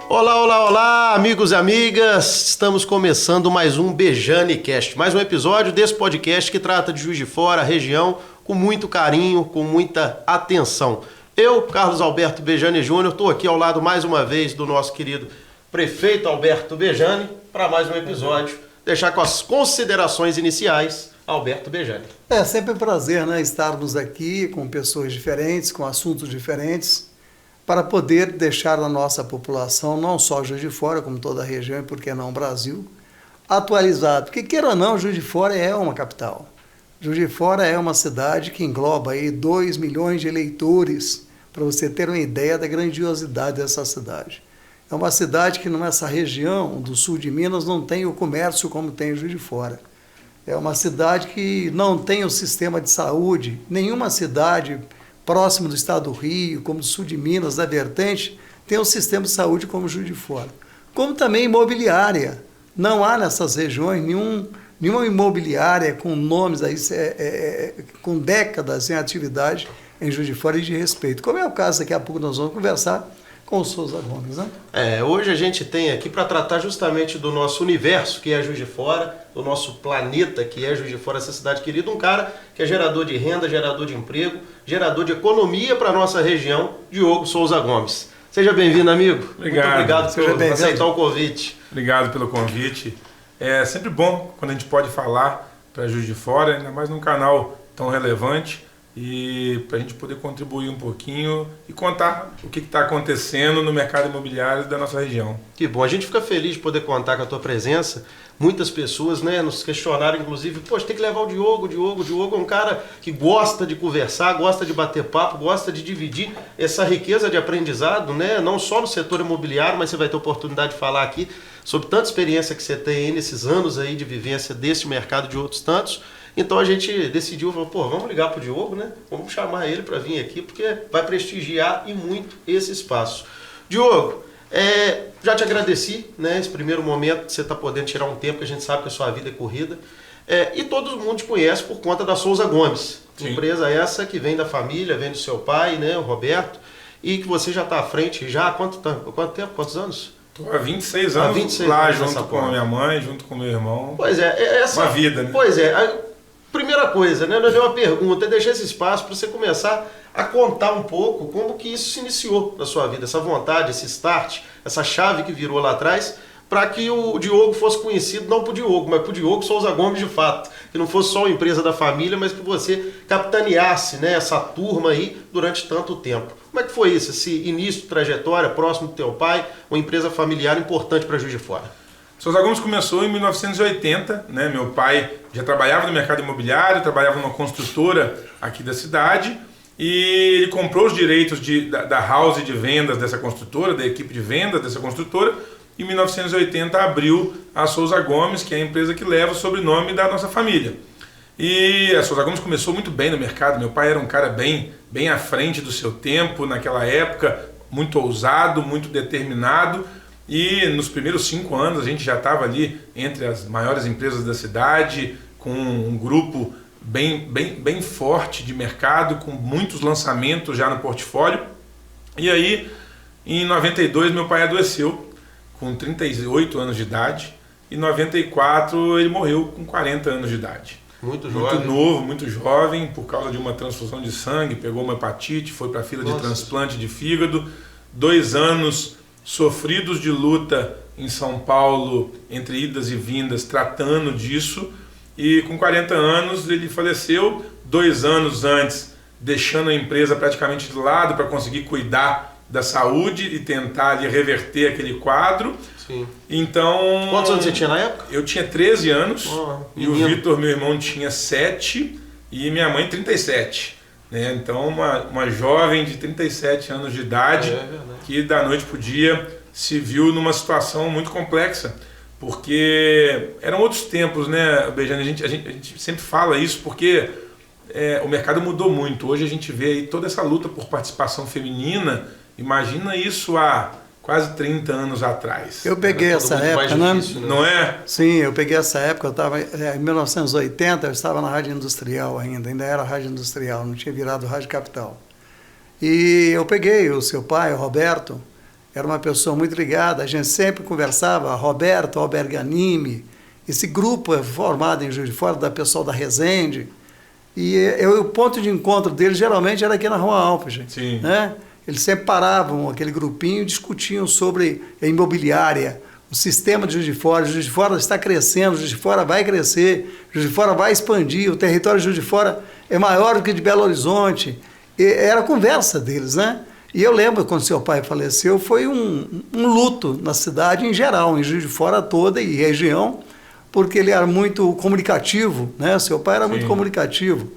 Olá, olá, olá, amigos e amigas! Estamos começando mais um BejaneCast, mais um episódio desse podcast que trata de Juiz de Fora, região, com muito carinho, com muita atenção. Eu, Carlos Alberto Bejane Júnior, estou aqui ao lado mais uma vez do nosso querido prefeito Alberto Bejane para mais um episódio. Deixar com as considerações iniciais, Alberto Bejane. É sempre um prazer, né, estarmos aqui com pessoas diferentes, com assuntos diferentes, para poder deixar a nossa população, não só Juiz de Fora, como toda a região e por que não o Brasil, atualizado. Porque, queira ou não, Juiz de Fora é uma capital. Juiz de Fora é uma cidade que engloba aí 2 milhões de eleitores, para você ter uma ideia da grandiosidade dessa cidade. É uma cidade que nessa região do sul de Minas não tem o comércio como tem Juiz de Fora. É uma cidade que não tem o sistema de saúde, nenhuma cidade próximo do estado do Rio, como do sul de Minas, da Vertente, tem um sistema de saúde como Juiz de Fora. Como também imobiliária. Não há nessas regiões nenhuma imobiliária com nomes, aí, com décadas em atividade em Juiz de Fora e de respeito. Como é o caso, daqui a pouco nós vamos conversar com o Souza Gomes, né? Hoje a gente tem aqui para tratar justamente do nosso universo, que é Juiz de Fora, do nosso planeta, que é Juiz de Fora, essa cidade querida, um cara que é gerador de renda, gerador de emprego, gerador de economia para a nossa região, Diogo Souza Gomes. Seja bem-vindo, amigo. Obrigado. Muito obrigado por aceitar o convite. Obrigado pelo convite. É sempre bom quando a gente pode falar para Juiz de Fora, ainda mais num canal tão relevante, e para a gente poder contribuir um pouquinho e contar o que está acontecendo no mercado imobiliário da nossa região. Que bom, a gente fica feliz de poder contar com a tua presença. Muitas pessoas, né, nos questionaram, inclusive, poxa, tem que levar o Diogo. O Diogo é um cara que gosta de conversar, gosta de bater papo, gosta de dividir essa riqueza de aprendizado, né, não só no setor imobiliário, mas você vai ter oportunidade de falar aqui sobre tanta experiência que você tem aí nesses anos aí de vivência desse mercado e de outros tantos. Então a gente decidiu, vamos ligar para o Diogo, né? Vamos chamar ele para vir aqui, porque vai prestigiar e muito esse espaço. Diogo, já te agradeci, né? Esse primeiro momento que você está podendo tirar um tempo, que a gente sabe que a sua vida é corrida. E todo mundo te conhece por conta da Souza Gomes. Sim. Empresa essa que vem da família, vem do seu pai, né, o Roberto, e que você já está à frente já há quanto tempo? Quantos anos? Estou há 26 anos 26 lá, anos junto com a minha mãe, junto com meu irmão. Pois é, uma vida, né? Pois é. Primeira coisa, né? Nós deu uma pergunta, deixar esse espaço para você começar a contar um pouco como que isso se iniciou na sua vida, essa vontade, esse start, essa chave que virou lá atrás, para que o Diogo fosse conhecido não por Diogo, mas por Diogo Souza Gomes de fato, que não fosse só uma empresa da família, mas que você capitaneasse, né, essa turma aí durante tanto tempo. Como é que foi isso, esse início de trajetória próximo do teu pai, uma empresa familiar importante para Juiz de Fora? Souza Gomes começou em 1980, né? Meu pai já trabalhava no mercado imobiliário, trabalhava numa construtora aqui da cidade, e ele comprou os direitos da house de vendas dessa construtora, da equipe de vendas dessa construtora. Em 1980 abriu a Souza Gomes, que é a empresa que leva o sobrenome da nossa família. E a Souza Gomes começou muito bem no mercado. Meu pai era um cara bem à frente do seu tempo, naquela época, muito ousado, muito determinado. E nos primeiros 5 anos a gente já estava ali entre as maiores empresas da cidade, com um grupo bem forte de mercado, com muitos lançamentos já no portfólio. E aí, em 92, meu pai adoeceu com 38 anos de idade, e em 94 ele morreu com 40 anos de idade. Muito jovem. Muito novo, muito jovem, por causa de uma transfusão de sangue, pegou uma hepatite, foi para a fila de transplante de fígado, 2 anos sofridos de luta em São Paulo, entre idas e vindas, tratando disso, e com 40 anos ele faleceu, 2 anos antes, deixando a empresa praticamente de lado para conseguir cuidar da saúde e tentar ali reverter aquele quadro. Sim. Então... Quantos anos você tinha na época? Eu tinha 13 anos, e o Vitor, meu irmão, tinha 7, e minha mãe 37. Né? Então uma jovem de 37 anos de idade, que da noite para o dia se viu numa situação muito complexa, porque eram outros tempos, né, Bejane? A gente sempre fala isso porque o mercado mudou muito. Hoje a gente vê aí toda essa luta por participação feminina. Imagina isso há quase 30 anos atrás. Eu peguei essa época, difícil, né? Não é? Sim, eu peguei essa época, eu estava em 1980, eu estava na Rádio Industrial ainda era Rádio Industrial, não tinha virado Rádio Capital. E eu peguei o seu pai, o Roberto, era uma pessoa muito ligada, a gente sempre conversava, Roberto Alberganimi, esse grupo é formado em Juiz de Fora, da pessoal da Resende, e o ponto de encontro deles geralmente era aqui na Rua Alpes, né? Eles sempre paravam, aquele grupinho, e discutiam sobre a imobiliária, o sistema de Juiz de Fora está crescendo, Juiz de Fora vai crescer, Juiz de Fora vai expandir, o território de Juiz de Fora é maior do que de Belo Horizonte. E era a conversa deles, né? E eu lembro, quando seu pai faleceu, foi um luto na cidade em geral, em Juiz de Fora toda e região, porque ele era muito comunicativo, né? Seu pai era muito comunicativo.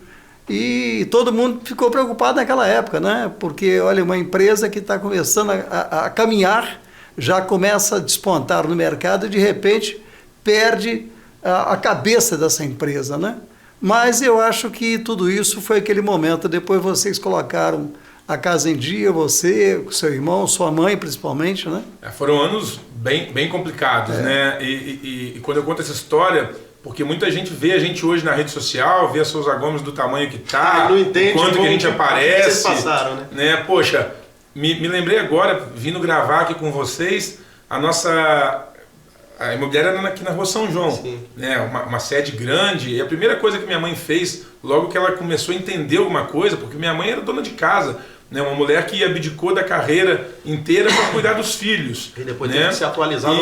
E todo mundo ficou preocupado naquela época, né? Porque, olha, uma empresa que está começando a caminhar, já começa a despontar no mercado e, de repente, perde a cabeça dessa empresa, né? Mas eu acho que tudo isso foi aquele momento. Depois vocês colocaram a casa em dia, você, seu irmão, sua mãe, principalmente, né? Foram anos bem complicados, né? E quando eu conto essa história, porque muita gente vê a gente hoje na rede social, vê a Souza Gomes do tamanho que tá, não entende quanto que a gente aparece, vocês passaram, né? Poxa, me lembrei agora, vindo gravar aqui com vocês, a imobiliária era aqui na Rua São João, né? Uma sede grande, e a primeira coisa que minha mãe fez, logo que ela começou a entender alguma coisa, porque minha mãe era dona de casa, né? Uma mulher que abdicou da carreira inteira para cuidar dos filhos. E depois né? teve que se atualizar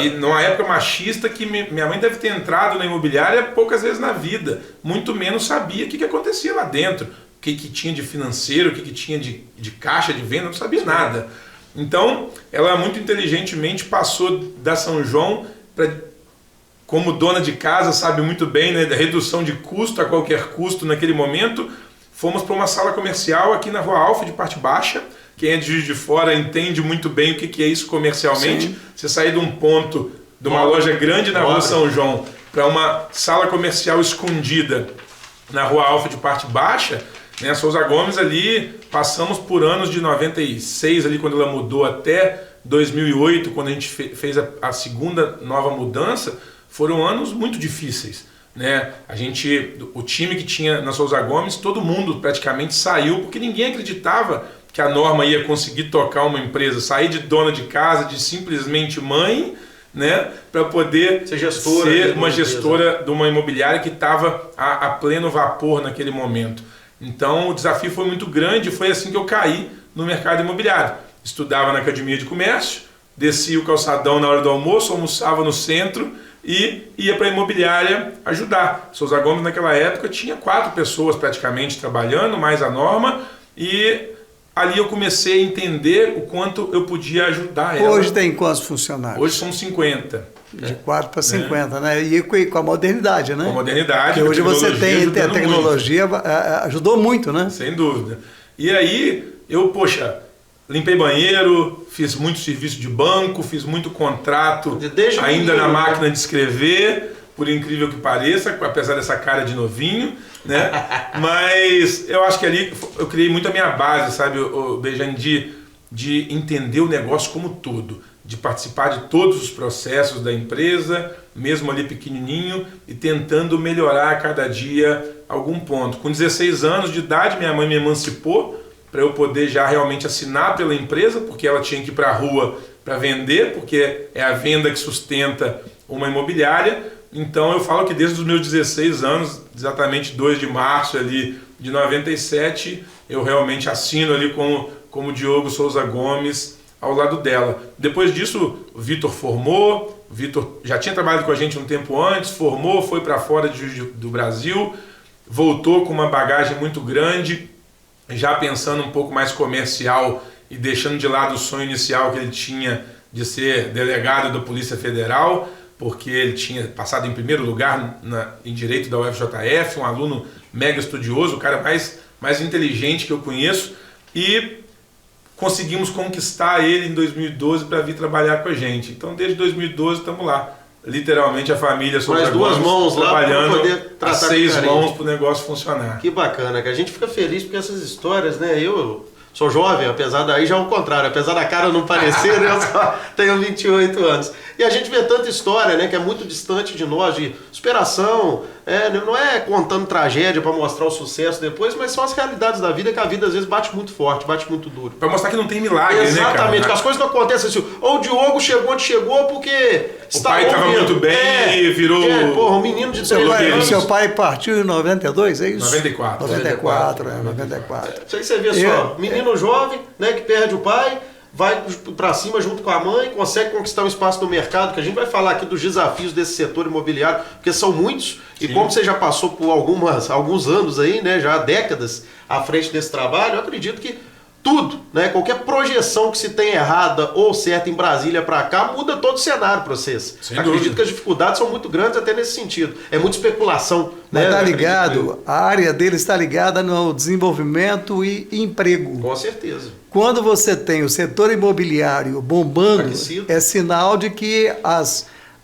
e numa época machista que minha mãe deve ter entrado na imobiliária poucas vezes na vida, muito menos sabia o que acontecia lá dentro. O que tinha de financeiro, o que tinha de caixa de venda, não sabia nada. Então, ela muito inteligentemente passou da São João para, como dona de casa, sabe muito bem, né, da redução de custo a qualquer custo naquele momento, fomos para uma sala comercial aqui na Rua Alfa, de parte baixa. Quem é de Juiz de Fora entende muito bem o que é isso comercialmente. Sim. Você sair de um ponto, de uma loja grande na Rua São João, para uma sala comercial escondida na Rua Alfa, de parte baixa, né, Souza Gomes ali, passamos por anos de 96, ali quando ela mudou, até 2008, quando a gente fez a segunda nova mudança, foram anos muito difíceis, né? O time que tinha na Souza Gomes, todo mundo praticamente saiu, porque ninguém acreditava que a Norma ia conseguir tocar uma empresa, sair de dona de casa, de simplesmente mãe, né, para poder ser uma gestora de uma imobiliária que estava a pleno vapor naquele momento. Então o desafio foi muito grande, foi assim que eu caí no mercado imobiliário. Estudava na Academia de Comércio, descia o calçadão na hora do almoço, almoçava no centro e ia para a imobiliária ajudar. Souza Gomes naquela época tinha 4 pessoas praticamente trabalhando, mais a Norma, e ali eu comecei a entender o quanto eu podia ajudar ela. Hoje tem quantos funcionários? Hoje são 50. De 4 para 50, né? E com a modernidade, né? Com a modernidade. Porque hoje você tem a tecnologia, ajudou muito, né? Sem dúvida. E aí, limpei banheiro, fiz muito serviço de banco, fiz muito contrato, ainda na máquina de escrever, por incrível que pareça, apesar dessa cara de novinho, né? Mas eu acho que ali eu criei muito a minha base, sabe, Bejane, de entender o negócio como todo, de participar de todos os processos da empresa, mesmo ali pequenininho, e tentando melhorar a cada dia algum ponto. Com 16 anos de idade, minha mãe me emancipou para eu poder já realmente assinar pela empresa, porque ela tinha que ir para a rua para vender, porque é a venda que sustenta uma imobiliária. Então eu falo que desde os meus 16 anos, exatamente 2 de março ali de 97, eu realmente assino ali como Diogo Souza Gomes ao lado dela. Depois disso, o Vitor formou, o Vitor já tinha trabalhado com a gente um tempo antes, formou, foi para fora do Brasil, voltou com uma bagagem muito grande, já pensando um pouco mais comercial e deixando de lado o sonho inicial que ele tinha de ser delegado da Polícia Federal, porque ele tinha passado em primeiro lugar em Direito da UFJF, um aluno mega estudioso, o cara mais inteligente que eu conheço, e conseguimos conquistar ele em 2012 para vir trabalhar com a gente. Então, desde 2012 estamos lá. Literalmente a família Souza Gomes trabalhando a 6 mãos para o negócio funcionar. Que bacana, que a gente fica feliz porque essas histórias, né? Eu sou jovem, apesar daí já é o contrário, apesar da cara não parecer, eu só tenho 28 anos. E a gente vê tanta história, né, que é muito distante de nós, de superação, Não é contando tragédia para mostrar o sucesso depois, mas são as realidades da vida, que a vida às vezes bate muito forte, bate muito duro. Pra mostrar que não tem milagre, Exatamente, né, que as coisas não acontecem assim. Ou o Diogo chegou onde chegou porque o pai estava muito bem e virou... Porra, um menino de 3 anos. Seu pai partiu em 92, é isso? 94. 94. Isso aí você vê só, menino jovem, né, que perde o pai, vai para cima junto com a mãe, consegue conquistar um espaço no mercado, que a gente vai falar aqui dos desafios desse setor imobiliário, porque são muitos, e como você já passou por alguns anos aí, né, já há décadas à frente desse trabalho, eu acredito que tudo, né, qualquer projeção que se tenha errada ou certa em Brasília para cá, muda todo o cenário para vocês. Acredito que as dificuldades são muito grandes até nesse sentido. É muita especulação. Mas está ligado, a área dele está ligada no desenvolvimento e emprego. Com certeza. Quando você tem o setor imobiliário bombando, Aquecido. é sinal de que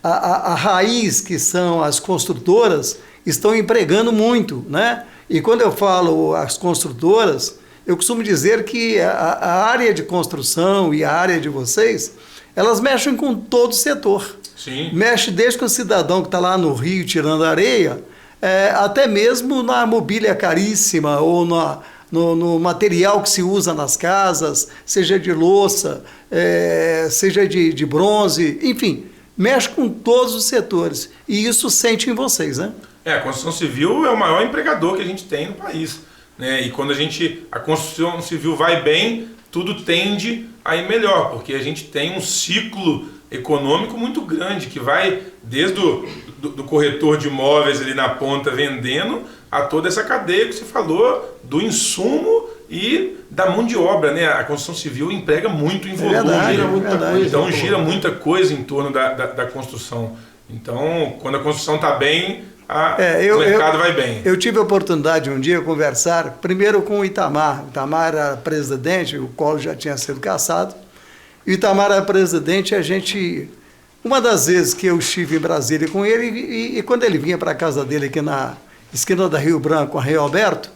a raiz, que são as construtoras, estão empregando muito, né? E quando eu falo as construtoras, eu costumo dizer que a área de construção e a área de vocês, elas mexem com todo o setor. Sim. Mexe desde que o cidadão que está lá no Rio tirando areia, até mesmo na mobília caríssima ou no material que se usa nas casas, seja de louça, seja de bronze, enfim, mexe com todos os setores. E isso sente em vocês, né? A construção civil é o maior empregador que a gente tem no país, né? E quando a construção civil vai bem, tudo tende a ir melhor, porque a gente tem um ciclo econômico muito grande, que vai desde do corretor de imóveis ali na ponta vendendo, a toda essa cadeia que você falou, do insumo e da mão de obra, né? A construção civil emprega muito em volume, gira muita coisa. Então gira muita coisa em torno da construção. Então, quando a construção está bem, o mercado vai bem. Eu tive a oportunidade um dia de conversar, primeiro com o Itamar. O Itamar era presidente, o Collor já tinha sido cassado. E o Itamar era presidente, uma das vezes que eu estive em Brasília com ele, e quando ele vinha para a casa dele aqui na esquina da Rio Branco, com a Rio Alberto,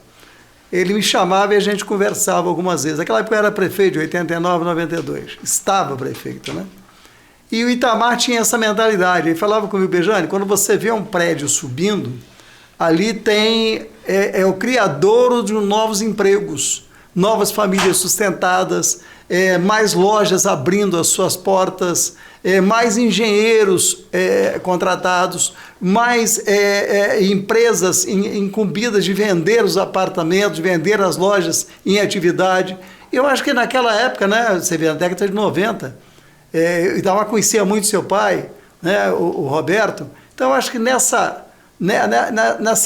ele me chamava e a gente conversava algumas vezes. Naquela época eu era prefeito, de 89, 92. Estava prefeito, né? E o Itamar tinha essa mentalidade. Ele falava comigo, Bejane, quando você vê um prédio subindo, ali tem o criadouro de novos empregos, novas famílias sustentadas, mais lojas abrindo as suas portas, mais engenheiros contratados, mais empresas incumbidas de vender os apartamentos, de vender as lojas em atividade. Eu acho que naquela época, né, você vê, na década de 90, eu Itamar conhecia muito seu pai, né, o Roberto. Então, eu acho que nessa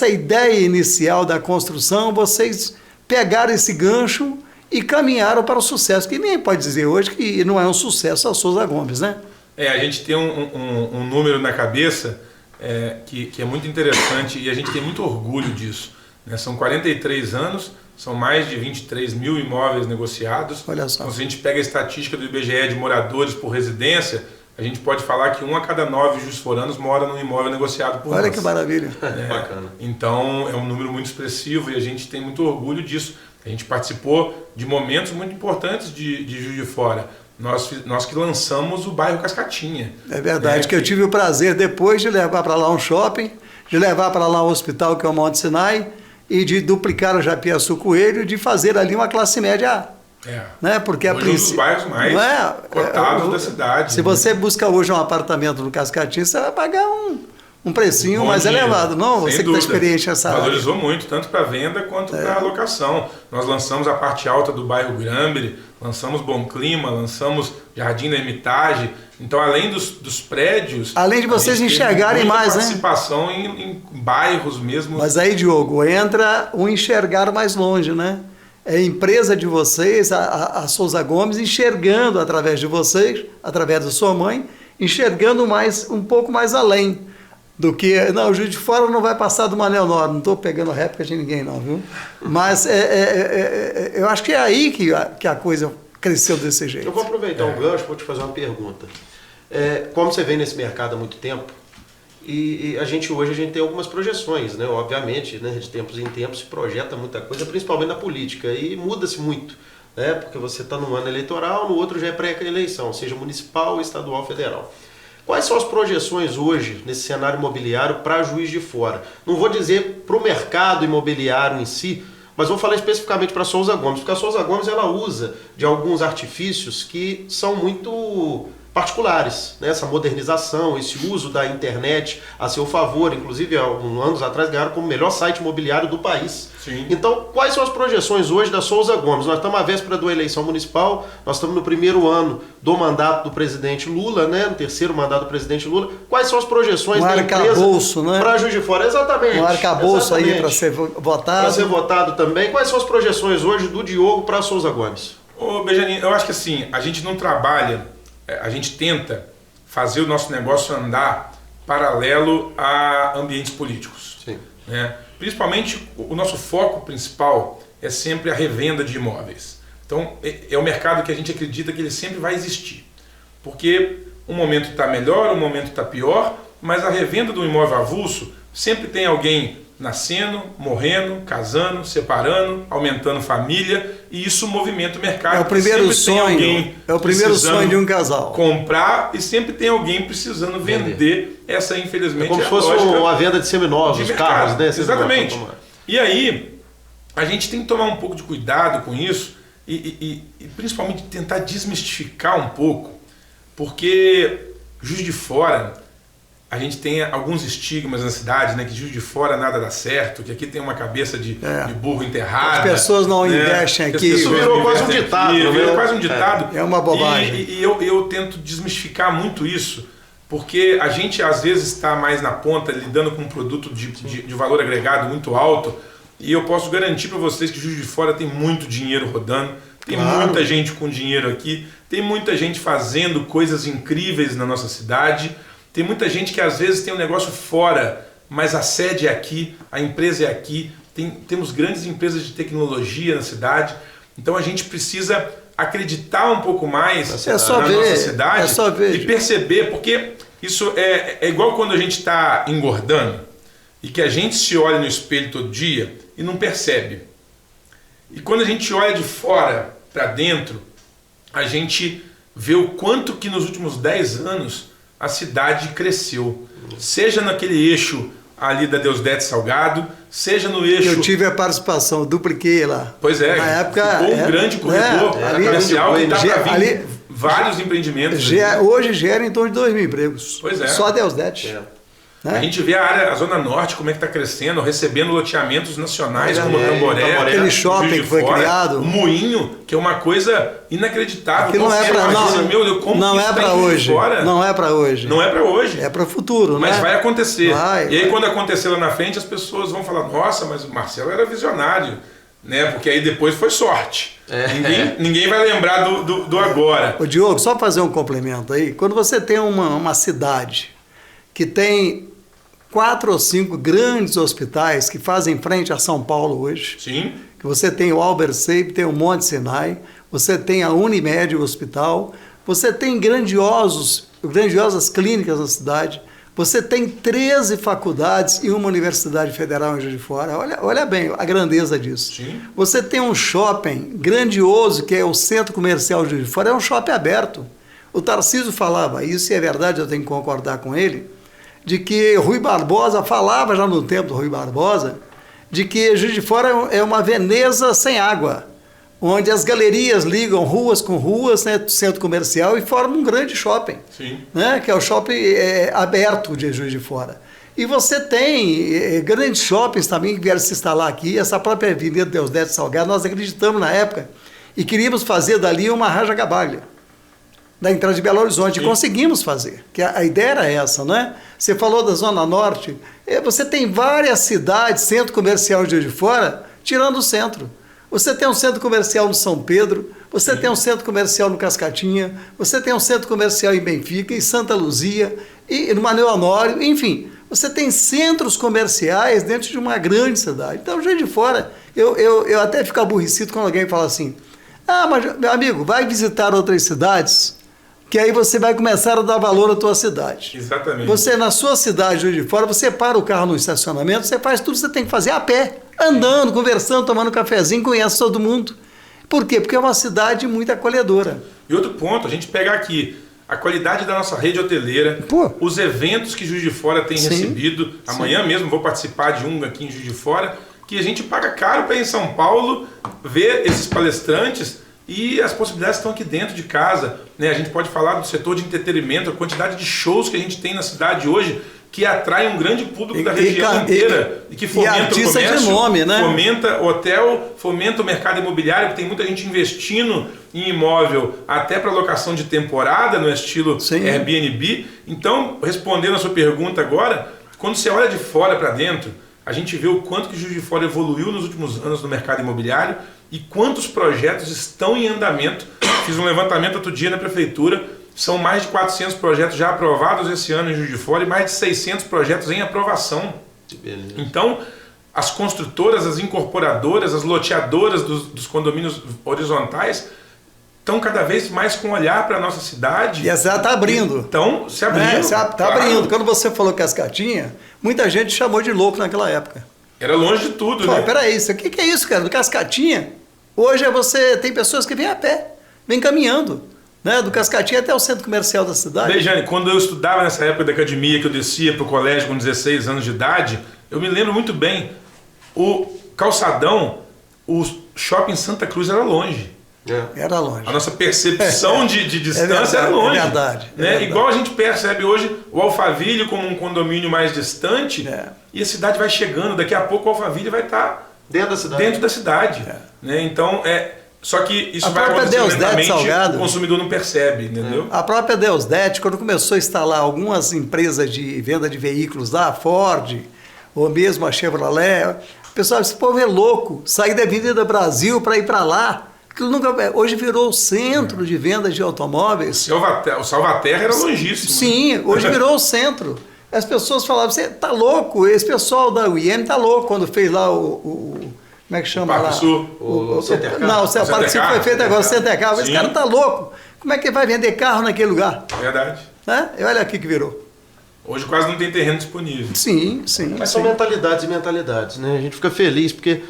ideia inicial da construção, vocês pegaram esse gancho e caminharam para o sucesso, que ninguém pode dizer hoje que não é um sucesso a Souza Gomes, né? A gente tem um número na cabeça que é muito interessante e a gente tem muito orgulho disso, né? São 43 anos, são mais de 23 mil imóveis negociados. Olha só. Então, se a gente pega a estatística do IBGE de moradores por residência, a gente pode falar que 1 a cada 9 juiz-foranos mora num imóvel negociado por nós. Olha que maravilha. Bacana. Então, é um número muito expressivo e a gente tem muito orgulho disso. A gente participou de momentos muito importantes de Juiz de Fora. Nós que lançamos o bairro Cascatinha. É verdade, que eu tive o prazer depois de levar para lá um shopping, de levar para lá um hospital que é o Monte Sinai, e de duplicar o Japiaçu Coelho, de fazer ali uma classe média A. Né? Porque hoje é um dos bairros mais cotados da cidade. Se você busca hoje um apartamento no Cascatinha, você vai pagar um precinho mais elevado. Não, você que está experiente nessa área. Valorizou muito, tanto para venda quanto para locação. Nós lançamos a parte alta do bairro Granbury, lançamos Bom Clima, lançamos Jardim da Hermitage. Então, além dos prédios... Além de vocês enxergarem mais, participação em bairros mesmo. Mas aí, Diogo, entra o enxergar mais longe, né? É a empresa de vocês, a Souza Gomes, enxergando através de vocês, através da sua mãe, enxergando um pouco mais além do que... Não, o Juiz de Fora não vai passar do Manuel Honório, não estou pegando réplica de ninguém não, viu? Mas eu acho que é aí que a coisa cresceu desse jeito. Eu vou aproveitar o gancho, vou te fazer uma pergunta. Como você vem nesse mercado há muito tempo, e hoje a gente tem algumas projeções, né? Obviamente, né? De tempos em tempos se projeta muita coisa, principalmente na política, e muda-se muito, né? Porque você está num ano eleitoral, no outro já é pré-eleição, seja municipal, estadual, federal. Quais são as projeções hoje nesse cenário imobiliário para Juiz de Fora? Não vou dizer para o mercado imobiliário em si, mas vou falar especificamente para a Souza Gomes, porque a Souza Gomes ela usa de alguns artifícios que são muito particulares, né? Essa modernização, esse uso da internet a seu favor, inclusive há uns anos atrás ganharam como melhor site imobiliário do país. Sim. Então, quais são as projeções hoje da Souza Gomes? Nós estamos à véspera da eleição municipal, nós estamos no primeiro ano do mandato do presidente Lula, né? No terceiro mandato do presidente Lula. Quais são as projeções da empresa para Juiz de Fora? Exatamente. Um arcabouço aí para ser votado. Para ser votado também. Quais são as projeções hoje do Diogo para a Souza Gomes? Ô, Benjamin, eu acho que assim, a gente não trabalha, a gente tenta fazer o nosso negócio andar paralelo a ambientes políticos. Sim. Né? Principalmente, o nosso foco principal é sempre a revenda de imóveis. Então, é o mercado que a gente acredita que ele sempre vai existir. Porque um momento está melhor, um momento está pior, mas a revenda do imóvel avulso sempre tem alguém nascendo, morrendo, casando, separando, aumentando família, e isso movimenta o mercado. É o primeiro sonho, sonho de um casal. Comprar, e sempre tem alguém precisando vender. Essa, infelizmente, como se fosse uma venda de seminovos, de carros, né? Exatamente. E aí, a gente tem que tomar um pouco de cuidado com isso e principalmente tentar desmistificar um pouco, porque Juiz de Fora, a gente tem alguns estigmas na cidade, né? Que Juiz de Fora nada dá certo, que aqui tem uma cabeça de burro enterrada. As pessoas não investem aqui. Isso virou quase um ditado. Virou quase um ditado. É uma bobagem. E eu tento desmistificar muito isso, porque a gente às vezes está mais na ponta, lidando com um produto de valor agregado muito alto, e eu posso garantir para vocês que Juiz de Fora tem muito dinheiro rodando, tem muita gente com dinheiro aqui, tem muita gente fazendo coisas incríveis na nossa cidade. Tem muita gente que às vezes tem um negócio fora, mas a sede é aqui, a empresa é aqui. Temos grandes empresas de tecnologia na cidade. Então a gente precisa acreditar um pouco mais na nossa cidade e perceber, porque isso é igual quando a gente está engordando e que a gente se olha no espelho todo dia e não percebe. E quando a gente olha de fora para dentro, a gente vê o quanto que nos últimos 10 anos a cidade cresceu, seja naquele eixo ali da Deusdete Salgado, seja no eixo... Eu tive a participação, eu dupliquei lá. Pois é, na época, ficou um grande corredor comercial que está para vir vários empreendimentos. Hoje gera em torno de 2.000 empregos. Pois é. Só a Deusdete. A gente vê a Zona Norte, como é que está crescendo, recebendo loteamentos nacionais como Tamboré, aquele shopping que foi criado. O Moinho, que é uma coisa inacreditável. Que não é para hoje. Não é para hoje. Não é para hoje. É para o futuro, mas né? vai acontecer. E aí quando acontecer lá na frente, as pessoas vão falar, nossa, mas o Marcelo era visionário. Né? Porque aí depois foi sorte. Ninguém vai lembrar do agora. Ô Diogo, só fazer um complemento aí. Quando você tem uma cidade que tem 4 ou 5 grandes hospitais que fazem frente a São Paulo hoje. Sim. Que você tem o Albert Sabin, tem o Monte Sinai, você tem a Unimed, o hospital, você tem grandiosas clínicas na cidade, você tem 13 faculdades e uma universidade federal em Juiz de Fora. Olha bem a grandeza disso. Sim. Você tem um shopping grandioso, que é o Centro Comercial de Juiz de Fora, é um shopping aberto. O Tarcísio falava isso, e é verdade, eu tenho que concordar com ele, de que Rui Barbosa falava já no tempo do Rui Barbosa, de que Juiz de Fora é uma Veneza sem água, onde as galerias ligam ruas com ruas, né, centro comercial, e formam um grande shopping. Sim. Né, que é o shopping aberto de Juiz de Fora. E você tem grandes shoppings também que vieram se instalar aqui, essa própria Avenida Deusdete Salgado, nós acreditamos na época, e queríamos fazer dali uma Raja Gabalha, da entrada de Belo Horizonte. Sim. E conseguimos fazer, que a ideia era essa, né? Você falou da Zona Norte, você tem várias cidades, centro comercial de Juiz de Fora, tirando o centro. Você tem um centro comercial no São Pedro, você tem um centro comercial no Cascatinha, você tem um centro comercial em Benfica, em Santa Luzia, e no Manuel Honório, enfim, você tem centros comerciais dentro de uma grande cidade. Então, Juiz de Fora, eu até fico aborrecido quando alguém fala assim, mas, meu amigo, vai visitar outras cidades, que aí você vai começar a dar valor à tua cidade. Exatamente. Você, na sua cidade, Juiz de Fora, você para o carro no estacionamento, você faz tudo que você tem que fazer a pé, andando, conversando, tomando um cafezinho, conhece todo mundo. Por quê? Porque é uma cidade muito acolhedora. E outro ponto, a gente pegar aqui, a qualidade da nossa rede hoteleira, os eventos que Juiz de Fora tem recebido. Amanhã mesmo vou participar de um aqui em Juiz de Fora, que a gente paga caro para ir em São Paulo ver esses palestrantes e as possibilidades estão aqui dentro de casa. Né? A gente pode falar do setor de entretenimento, a quantidade de shows que a gente tem na cidade hoje, que atrai um grande público da região inteira e que fomenta o comércio, de nome, né? fomenta hotel, fomenta o mercado imobiliário, que tem muita gente investindo em imóvel até para locação de temporada, no estilo Airbnb. Então, respondendo a sua pergunta agora, quando você olha de fora para dentro, a gente vê o quanto que Juiz de Fora evoluiu nos últimos anos no mercado imobiliário e quantos projetos estão em andamento. Fiz um levantamento outro dia na prefeitura, são mais de 400 projetos já aprovados esse ano em Juiz de Fora e mais de 600 projetos em aprovação. Então, as construtoras, as incorporadoras, as loteadoras dos condomínios horizontais estão cada vez mais com olhar para a nossa cidade. E a cidade está abrindo. Então, se abrindo. Está abrindo. Quando você falou Cascatinha, muita gente chamou de louco naquela época. Era longe de tudo, né? Peraí, o que é isso, cara? Do Cascatinha, hoje tem pessoas que vêm a pé, vêm caminhando. Né? Do Cascatinha até o centro comercial da cidade. Bejane, quando eu estudava nessa época da academia, que eu descia para o colégio com 16 anos de idade, eu me lembro muito bem, o calçadão, o shopping Santa Cruz era longe. Era longe. A nossa percepção de distância era longe. É verdade. Né? Igual a gente percebe hoje o Alphaville como um condomínio mais distante, e a cidade vai chegando, daqui a pouco o Alphaville vai estar dentro da cidade. Né? Então, só que isso vai acontecer lentamente, o consumidor não percebe, entendeu? A própria Deusdete, quando começou a instalar algumas empresas de venda de veículos lá, a Ford, ou mesmo a Chevrolet, o pessoal disse, esse povo é louco, sair da Avenida Brasil para ir para lá. Hoje virou o centro de venda de automóveis. O Salvaterra era longíssimo. Sim, hoje virou o centro. As pessoas falavam, você tá louco, esse pessoal da UIM tá louco, quando fez lá como é que chama lá? O CTK. Não, o Parque Sul foi feito agora, o CTK. Esse cara tá louco. Como é que vai vender carro naquele lugar? Verdade. Né? E olha aqui que virou. Hoje quase não tem terreno disponível. Sim. Mas são mentalidades e mentalidades, né? A gente fica feliz porque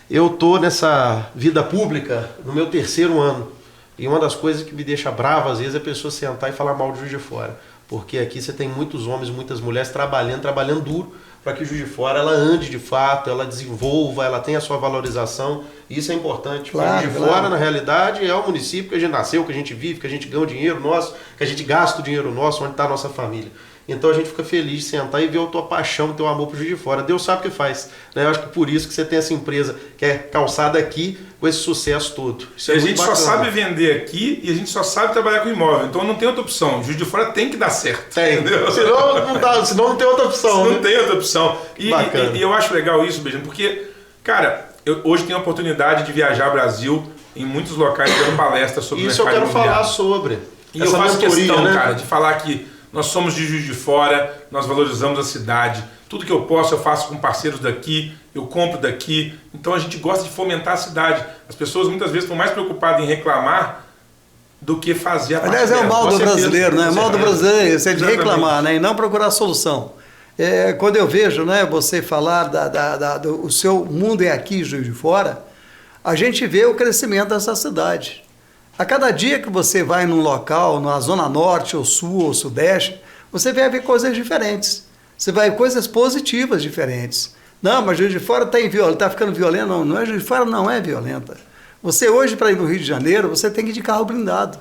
eu tô nessa vida pública no meu 3º ano. E uma das coisas que me deixa brava, às vezes, é a pessoa sentar e falar mal de Juiz de Fora. Porque aqui você tem muitos homens, muitas mulheres trabalhando duro para que Juiz de Fora ela ande de fato, ela desenvolva, ela tenha a sua valorização. Isso é importante. Juiz de Fora, na realidade, é o município que a gente nasceu, que a gente vive, que a gente ganha o dinheiro nosso, que a gente gasta o dinheiro nosso, onde está a nossa família. Então a gente fica feliz de sentar e ver a tua paixão, o teu amor pro Juiz de Fora. Deus sabe o que faz. Né? Eu acho que por isso que você tem essa empresa que é calçada aqui com esse sucesso todo. Isso a gente só sabe vender aqui e a gente só sabe trabalhar com imóvel. Então não tem outra opção. O Juiz de Fora tem que dar certo. Entendeu? Senão não tem outra opção. Não tem outra opção. E eu acho legal isso, Beijão, porque, cara, eu hoje tenho a oportunidade de viajar ao Brasil em muitos locais dando palestras sobre isso. Isso eu quero falar sobre. E eu faço questão, né, cara, de falar que nós somos de Juiz de Fora, nós valorizamos a cidade. Tudo que eu posso, eu faço com parceiros daqui, eu compro daqui. Então a gente gosta de fomentar a cidade. As pessoas muitas vezes estão mais preocupadas em reclamar do que fazer a parte dela. Aliás, é o mal do brasileiro, né? O mal do brasileiro é de reclamar, né? E não procurar solução. Quando eu vejo, né, você falar do seu mundo é aqui, Juiz de Fora, a gente vê o crescimento dessa cidade. A cada dia que você vai num local, na Zona Norte, ou Sul, ou Sudeste, você vai ver coisas diferentes. Você vai ver coisas positivas diferentes. Não, mas Juiz de Fora está ficando violento. Não é, Juiz de Fora não é violenta. Você hoje, para ir no Rio de Janeiro, você tem que ir de carro blindado.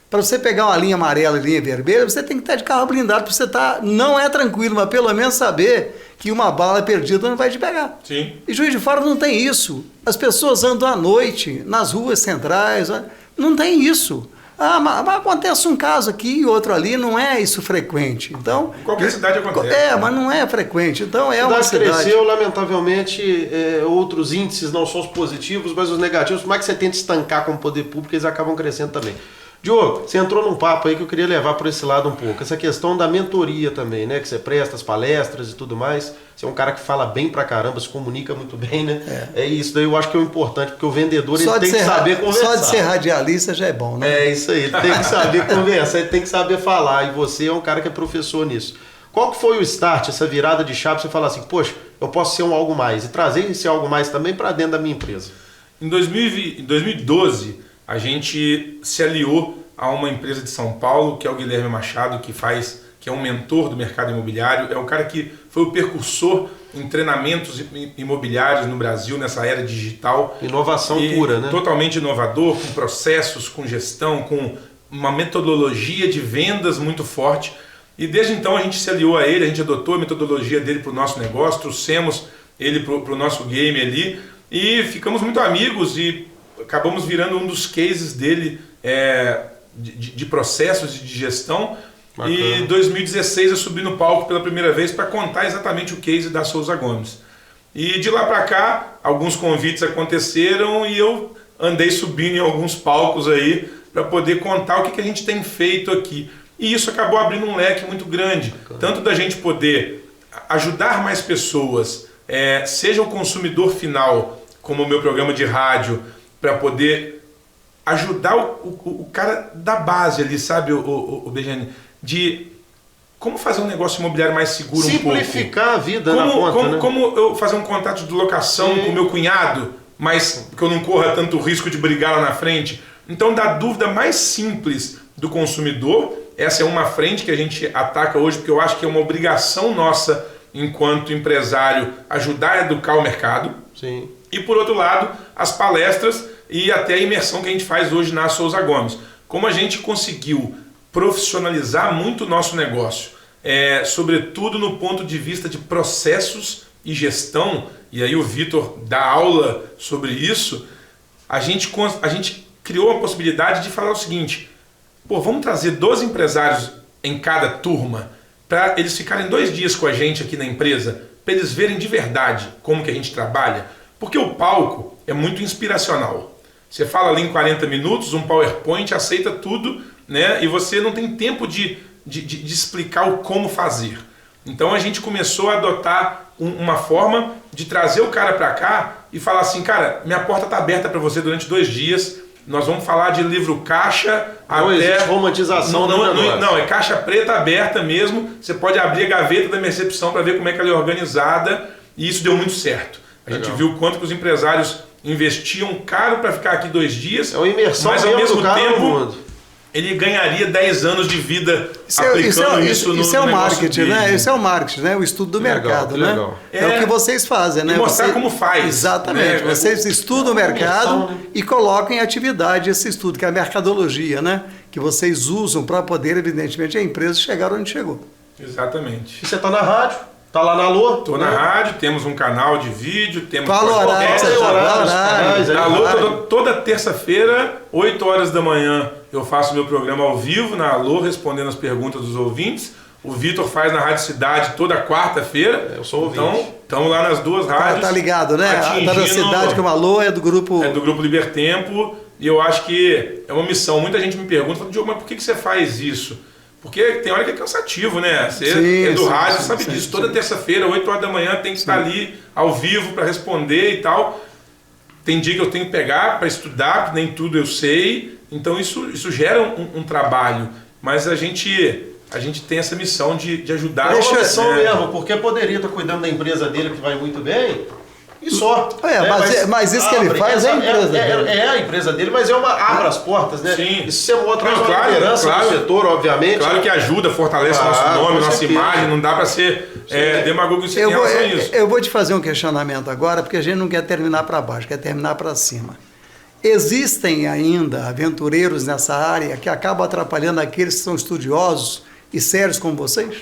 Para você pegar uma linha amarela e linha vermelha, você tem que estar de carro blindado, para você estar, não é tranquilo, mas pelo menos saber que uma bala perdida não vai te pegar. Sim. E Juiz de Fora não tem isso. As pessoas andam à noite, nas ruas centrais, não tem isso. Mas acontece um caso aqui e outro ali, não é isso frequente. Então, qualquer cidade acontece. Mas não é frequente. Então é uma cidade. Cresceu, lamentavelmente, outros índices não são os positivos, mas os negativos, como é que você tenta estancar com o poder público, eles acabam crescendo também. Diogo, você entrou num papo aí que eu queria levar por esse lado um pouco. Essa questão da mentoria também, né? Que você presta as palestras e tudo mais. Você é um cara que fala bem pra caramba, se comunica muito bem, né? É isso daí, eu acho que é o importante, porque o vendedor ele tem que saber conversar. Só de ser radialista já é bom, né? É isso aí, ele tem que saber conversar, ele tem que saber falar. E você é um cara que é professor nisso. Qual que foi o start, essa virada de chave, você falar assim, poxa, eu posso ser um algo mais. E trazer esse algo mais também para dentro da minha empresa. Em 2012... a gente se aliou a uma empresa de São Paulo, que é o Guilherme Machado, que é um mentor do mercado imobiliário, é um cara que foi o precursor em treinamentos imobiliários no Brasil, nessa era digital. Inovação pura, né? Totalmente inovador, com processos, com gestão, com uma metodologia de vendas muito forte. E desde então a gente se aliou a ele, a gente adotou a metodologia dele para o nosso negócio, trouxemos ele para o nosso game ali e ficamos muito amigos e acabamos virando um dos cases dele de processos e de gestão. Bacana. E em 2016 eu subi no palco pela primeira vez para contar exatamente o case da Souza Gomes. E de lá para cá, alguns convites aconteceram e eu andei subindo em alguns palcos aí para poder contar o que a gente tem feito aqui. E isso acabou abrindo um leque muito grande, tanto da gente poder ajudar mais pessoas, seja o consumidor final, como o meu programa de rádio, para poder ajudar o cara da base ali, sabe, o Bejane, de como fazer um negócio imobiliário mais seguro um pouco. Simplificar a vida na ponta, né? Como eu fazer um contrato de locação com o meu cunhado, mas que eu não corra tanto risco de brigar lá na frente. Então, da dúvida mais simples do consumidor, essa é uma frente que a gente ataca hoje, porque eu acho que é uma obrigação nossa, enquanto empresário, ajudar a educar o mercado. Sim. E, por outro lado, as palestras e até a imersão que a gente faz hoje na Souza Gomes. Como a gente conseguiu profissionalizar muito o nosso negócio, sobretudo no ponto de vista de processos e gestão, e aí o Vitor dá aula sobre isso, a gente criou a possibilidade de falar o seguinte: vamos trazer 12 empresários em cada turma para eles ficarem 2 dias com a gente aqui na empresa, para eles verem de verdade como que a gente trabalha, porque o palco é muito inspiracional. Você fala ali em 40 minutos, um PowerPoint aceita tudo, né? E você não tem tempo de explicar o como fazer. Então a gente começou a adotar uma forma de trazer o cara para cá e falar assim: cara, minha porta está aberta para você durante 2 dias. Nós vamos falar de livro caixa não até... existe romantização não, é caixa preta aberta mesmo. Você pode abrir a gaveta da minha recepção para ver como é que ela é organizada. E isso deu muito certo. A gente viu o quanto que os empresários investiam caro para ficar aqui 2 dias. É uma imersão, mas ao mesmo tempo mundo. Ele ganharia 10 anos de vida aplicando isso no Isso é o marketing, dele. né? Isso é o marketing, né? O estudo do mercado, né? Legal. É o que vocês fazem, né? E mostrar como faz. Exatamente. Né? Vocês estudam o mercado e colocam em atividade esse estudo, que é a mercadologia, né? Que vocês usam para poder, evidentemente, a empresa chegar onde chegou. Exatamente. E você está na rádio? Tá lá na Alô? Tô na rádio, temos um canal de vídeo, temos... Qual horário? Na Alô, toda terça-feira, 8 horas da manhã, eu faço meu programa ao vivo na Alô, respondendo as perguntas dos ouvintes. O Vitor faz na Rádio Cidade toda quarta-feira. Eu sou ouvinte. Então, estamos lá nas 2 rádios. Tá ligado, né? A da Cidade, como Alô, é do grupo... É do grupo Libertempo. E eu acho que é uma missão. Muita gente me pergunta, Diogo, mas por que você faz isso? Porque tem hora que é cansativo, né? Você é do rádio, sabe disso. Toda terça-feira, 8 horas da manhã, tem que estar ali ao vivo para responder e tal. Tem dia que eu tenho que pegar para estudar, porque nem tudo eu sei. Então isso gera um trabalho. Mas a gente tem essa missão de ajudar. É uma missão mesmo, porque poderia estar cuidando da empresa dele, que vai muito bem, e só. Mas isso que ele faz é a empresa dele. É a empresa dele, mas abre as portas, né? Sim. Isso mostra uma liderança do setor, obviamente. Claro que ajuda, fortalece nosso nome, nossa imagem, não dá para ser demagogo em relação a isso. Eu vou te fazer um questionamento agora, porque a gente não quer terminar para baixo, quer terminar para cima. Existem ainda aventureiros nessa área que acabam atrapalhando aqueles que são estudiosos e sérios como vocês?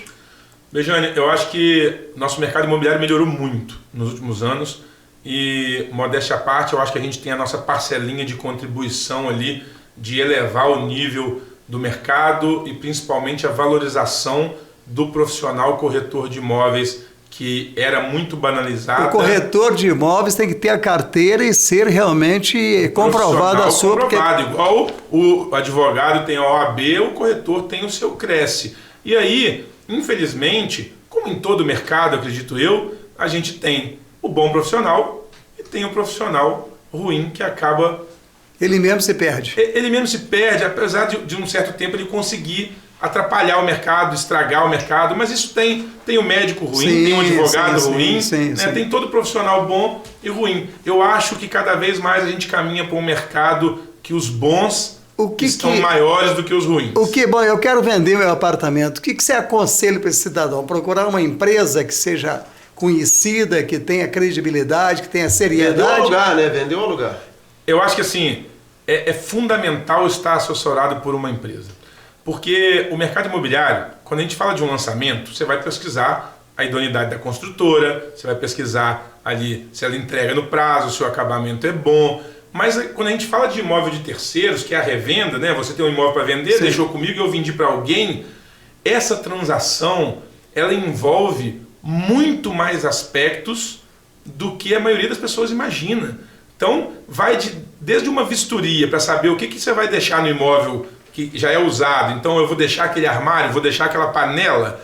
Bejane, eu acho que nosso mercado imobiliário melhorou muito nos últimos anos e, modéstia à parte, eu acho que a gente tem a nossa parcelinha de contribuição ali de elevar o nível do mercado e principalmente a valorização do profissional corretor de imóveis, que era muito banalizado. O corretor de imóveis tem que ter a carteira e ser realmente comprovado a sua... Comprovado, igual o advogado tem a OAB, o corretor tem o seu CRESSE. E aí... Infelizmente, como em todo mercado, acredito eu, a gente tem o bom profissional e tem o profissional ruim que acaba... Ele mesmo se perde. Ele mesmo se perde, apesar de um certo tempo ele conseguir atrapalhar o mercado, estragar o mercado, mas isso tem o médico ruim, tem o advogado ruim, tem todo profissional bom e ruim. Eu acho que cada vez mais a gente caminha para um mercado que os bons estão maiores do que os ruins. Bom, eu quero vender meu apartamento. O que você aconselha para esse cidadão? Procurar uma empresa que seja conhecida, que tenha credibilidade, que tenha seriedade. Vender o lugar, né? Vender o lugar. Eu acho que assim, é fundamental estar assessorado por uma empresa. Porque o mercado imobiliário, quando a gente fala de um lançamento, você vai pesquisar a idoneidade da construtora, você vai pesquisar ali se ela entrega no prazo, se o acabamento é bom. Mas quando a gente fala de imóvel de terceiros, que é a revenda, né? Você tem um imóvel para vender, sim, deixou comigo e eu vendi para alguém, essa transação, ela envolve muito mais aspectos do que a maioria das pessoas imagina. Então, vai desde uma vistoria para saber o que você vai deixar no imóvel que já é usado. Então, eu vou deixar aquele armário, vou deixar aquela panela.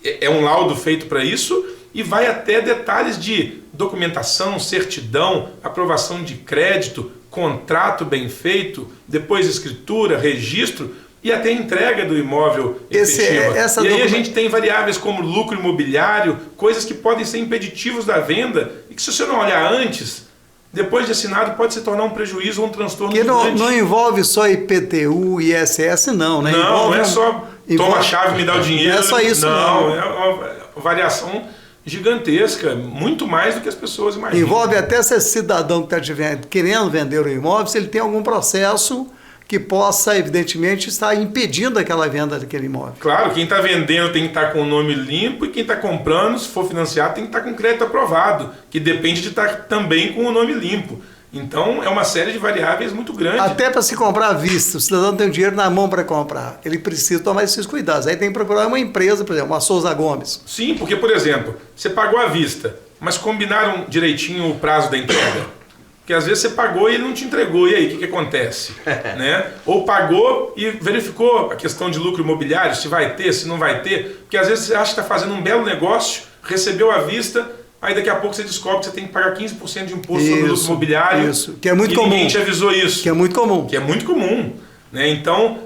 É um laudo feito para isso, e vai até detalhes de documentação, certidão, aprovação de crédito, contrato bem feito, depois escritura, registro e até entrega do imóvel efetiva. E aí a gente tem variáveis como lucro imobiliário, coisas que podem ser impeditivos da venda e que, se você não olhar antes, depois de assinado, pode se tornar um prejuízo ou um transtorno gigante. Não envolve só IPTU e ISS, não, né? Não é só toma a chave, me dá o dinheiro. Não é só isso, não. É uma variação gigantesca, muito mais do que as pessoas imaginam. Envolve até se esse cidadão que está querendo vender o imóvel, se ele tem algum processo que possa, evidentemente, estar impedindo aquela venda daquele imóvel. Claro, quem está vendendo tem que estar com o nome limpo, e quem está comprando, se for financiado, tem que estar com crédito aprovado, que depende de estar também com o nome limpo. Então, é uma série de variáveis muito grande. Até para se comprar à vista, o cidadão tem o dinheiro na mão para comprar. Ele precisa tomar esses cuidados. Aí tem que procurar uma empresa, por exemplo, uma Souza Gomes. Sim, porque, por exemplo, você pagou à vista, mas combinaram direitinho o prazo da entrega. Porque às vezes você pagou e ele não te entregou. E aí, o que acontece? Né? Ou pagou e verificou a questão de lucro imobiliário, se vai ter, se não vai ter. Porque às vezes você acha que está fazendo um belo negócio, recebeu à vista, aí daqui a pouco você descobre que você tem que pagar 15% de imposto sobre o lucro imobiliário. Isso, que é muito comum. Ninguém te avisou isso. Que é muito comum. Que é muito comum. Né? Então,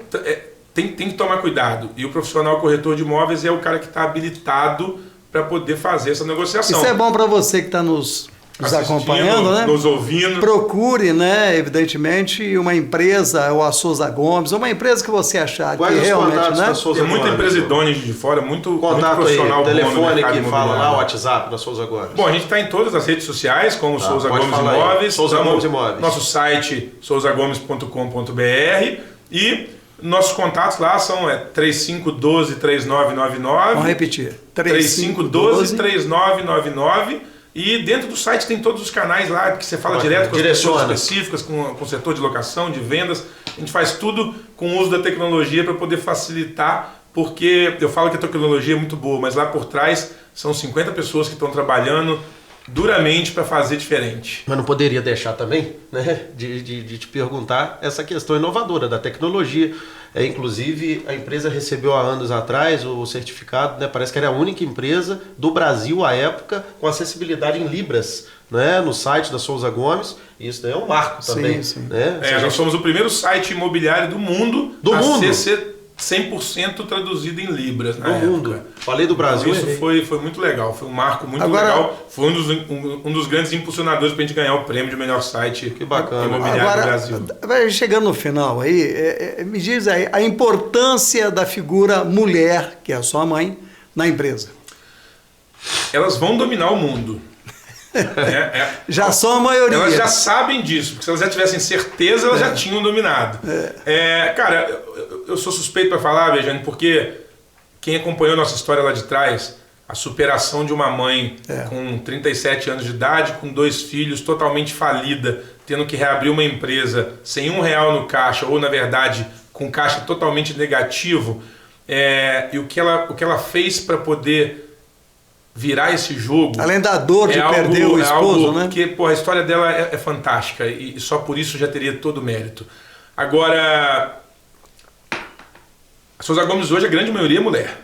tem que tomar cuidado. E o profissional corretor de imóveis é o cara que está habilitado para poder fazer essa negociação. Isso é bom para você que está nos acompanhando, né? Nos ouvindo. Procure, né, evidentemente, uma empresa, ou a Souza Gomes, uma empresa que você achar que realmente, né? Tem muita empresa idônea de fora, muito profissional. Aí, telefone que fala lá, o WhatsApp da Souza Gomes. Bom, a gente está em todas as redes sociais, como Souza Gomes Imóveis. Souza Gomes Imóveis. Nosso site, souzagomes.com.br, e nossos contatos lá são 3512-3999. Vamos repetir. 3512-3999. E dentro do site tem todos os canais lá que você fala direto com as pessoas específicas, com o setor de locação, de vendas. A gente faz tudo com o uso da tecnologia para poder facilitar, porque eu falo que a tecnologia é muito boa, mas lá por trás são 50 pessoas que estão trabalhando duramente para fazer diferente. Mas não poderia deixar também, né, de te perguntar essa questão inovadora da tecnologia. Inclusive, a empresa recebeu há anos atrás o certificado, né, parece que era a única empresa do Brasil, à época, com acessibilidade em Libras, né, no site da Souza Gomes. Isso daí é um marco também. Sim. Né? Nós somos o primeiro site imobiliário do mundo ser 100% traduzido em Libras na época. Falei do Brasil. Então, isso foi muito legal, foi um marco muito legal. Foi um dos grandes impulsionadores para a gente ganhar o prêmio de melhor site imobiliário do Brasil. Chegando no final aí, me diz aí a importância da figura mulher, que é a sua mãe, na empresa. Elas vão dominar o mundo. Já são a maioria. Elas já sabem disso, porque se elas já tivessem certeza, elas já tinham dominado. Cara, eu sou suspeito para falar, Bejane, porque quem acompanhou nossa história lá de trás, a superação de uma mãe com 37 anos de idade, com 2 filhos, totalmente falida, tendo que reabrir uma empresa sem R$1 no caixa, ou na verdade com caixa totalmente negativo, e o que ela fez para poder virar esse jogo. Além da dor de perder o esposo, né? Porque a história dela é fantástica e só por isso já teria todo o mérito. Agora, a Souza Gomes hoje, a grande maioria é mulher.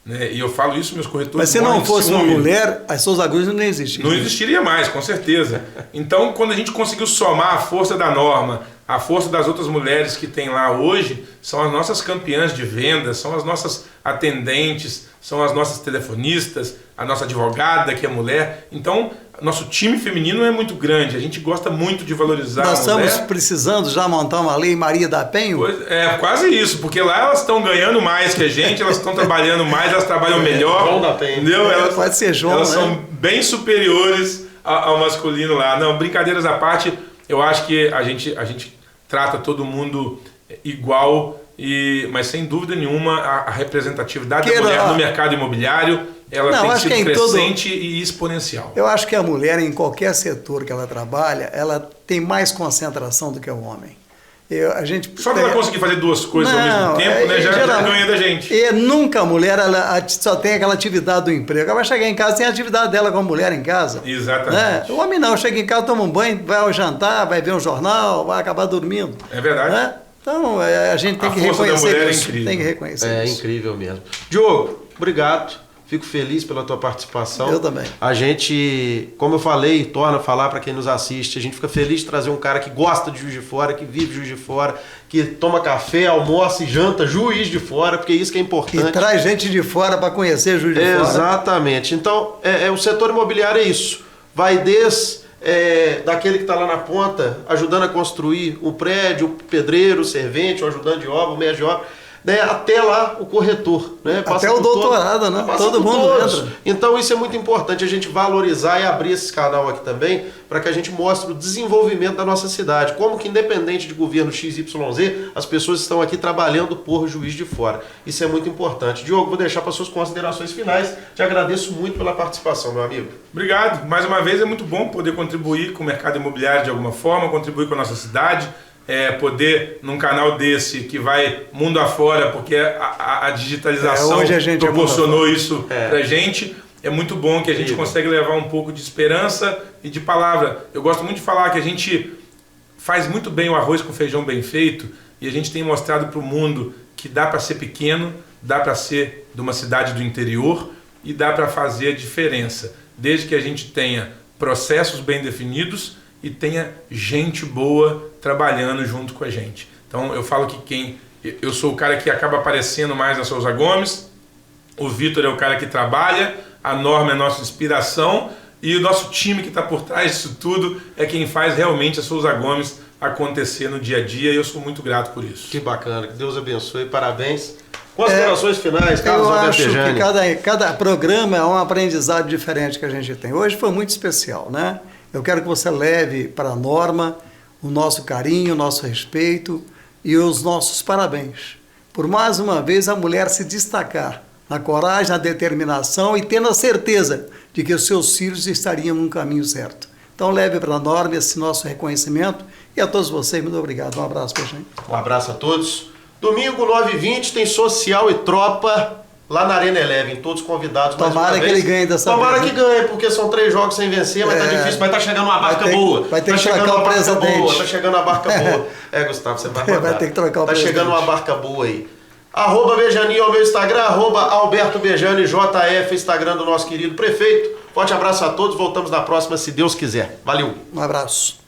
Né? E eu falo isso, meus corretores. Mas se não fosse uma mulher, a Souza Gomes não existiria. Não existiria mais, com certeza. Então, quando a gente conseguiu somar a força da Norma, A força das outras mulheres que tem lá hoje são as nossas campeãs de vendas, são as nossas atendentes, são as nossas telefonistas, a nossa advogada que é mulher. Então, nosso time feminino é muito grande, a gente gosta muito de valorizar a mulher. Nós estamos precisando já montar uma lei Maria da Penha? É, quase isso, porque lá elas estão ganhando mais que a gente, elas estão trabalhando mais, elas trabalham melhor. João da Penha. Entendeu? Pode ser João, elas né? são bem superiores ao masculino lá. Não, brincadeiras à parte, eu acho que a gente trata todo mundo igual, mas sem dúvida nenhuma a representatividade da mulher no mercado imobiliário ela tem sido crescente e exponencial. Eu acho que a mulher, em qualquer setor que ela trabalha, ela tem mais concentração do que o homem. Só que ela conseguir fazer duas coisas ao mesmo tempo, né, já ganha da gente. E nunca a mulher ela só tem aquela atividade do emprego. Ela vai chegar em casa, tem a atividade dela com a mulher em casa. Exatamente. Né? O homem não, chega em casa, toma um banho, vai ao jantar, vai ver um jornal, vai acabar dormindo. É verdade. Né? Então, a gente tem que reconhecer isso. Tem que reconhecer isso. É incrível mesmo. Diogo, obrigado. Fico feliz pela tua participação. Eu também. A gente, como eu falei, torna a falar para quem nos assiste, a gente fica feliz de trazer um cara que gosta de Juiz de Fora, que vive Juiz de Fora, que toma café, almoça e janta Juiz de Fora, porque isso que é importante. E traz gente de fora para conhecer Juiz de Fora. Exatamente. Então, o setor imobiliário é isso. Vai desde daquele que está lá na ponta, ajudando a construir o prédio, o pedreiro, o servente, o ajudante de obra, o mestre de obra, né, até lá o corretor. Né, até o doutorado, né? Todo mundo entra. Então isso é muito importante, a gente valorizar e abrir esse canal aqui também, para que a gente mostre o desenvolvimento da nossa cidade. Como que independente de governo XYZ, as pessoas estão aqui trabalhando por Juiz de Fora. Isso é muito importante. Diogo, vou deixar para suas considerações finais. Te agradeço muito pela participação, meu amigo. Obrigado. Mais uma vez é muito bom poder contribuir com o mercado imobiliário de alguma forma, contribuir com a nossa cidade. Poder, num canal desse que vai mundo afora, porque a digitalização hoje a gente proporcionou isso pra gente, é muito bom que a gente consegue levar um pouco de esperança e de palavra. Eu gosto muito de falar que a gente faz muito bem o arroz com feijão bem feito e a gente tem mostrado para o mundo que dá para ser pequeno, dá para ser de uma cidade do interior e dá para fazer a diferença, desde que a gente tenha processos bem definidos e tenha gente boa trabalhando junto com a gente. Então eu falo que eu sou o cara que acaba aparecendo mais na Souza Gomes, o Vitor é o cara que trabalha, a Norma é a nossa inspiração e o nosso time que está por trás disso tudo é quem faz realmente a Souza Gomes acontecer no dia a dia e eu sou muito grato por isso. Que bacana, que Deus abençoe, parabéns. Considerações finais, Carlos Alberto Bejani. Eu acho que cada programa é um aprendizado diferente que a gente tem. Hoje foi muito especial, né? Eu quero que você leve para a Norma o nosso carinho, o nosso respeito e os nossos parabéns. Por mais uma vez a mulher se destacar na coragem, na determinação e tendo a certeza de que os seus filhos estariam no caminho certo. Então leve para a Norma esse nosso reconhecimento e a todos vocês, muito obrigado. Um abraço, Peixinho. Um abraço a todos. Domingo, 9h20, tem Social e Tropa lá na Arena Eleven, todos convidados. Tomara que ele ganhe dessa vez. Tomara que ganhe, porque são 3 jogos sem vencer, mas tá difícil, mas tá chegando uma barca boa. Vai ter que trocar o presidente. Tá chegando uma barca boa. Gustavo, você vai guardar. Vai ter que trocar o presidente. Tá chegando uma barca boa aí. @Bejani é o meu Instagram, @Alberto Bejani, JF, Instagram do nosso querido prefeito. Forte abraço a todos, voltamos na próxima, se Deus quiser. Valeu. Um abraço.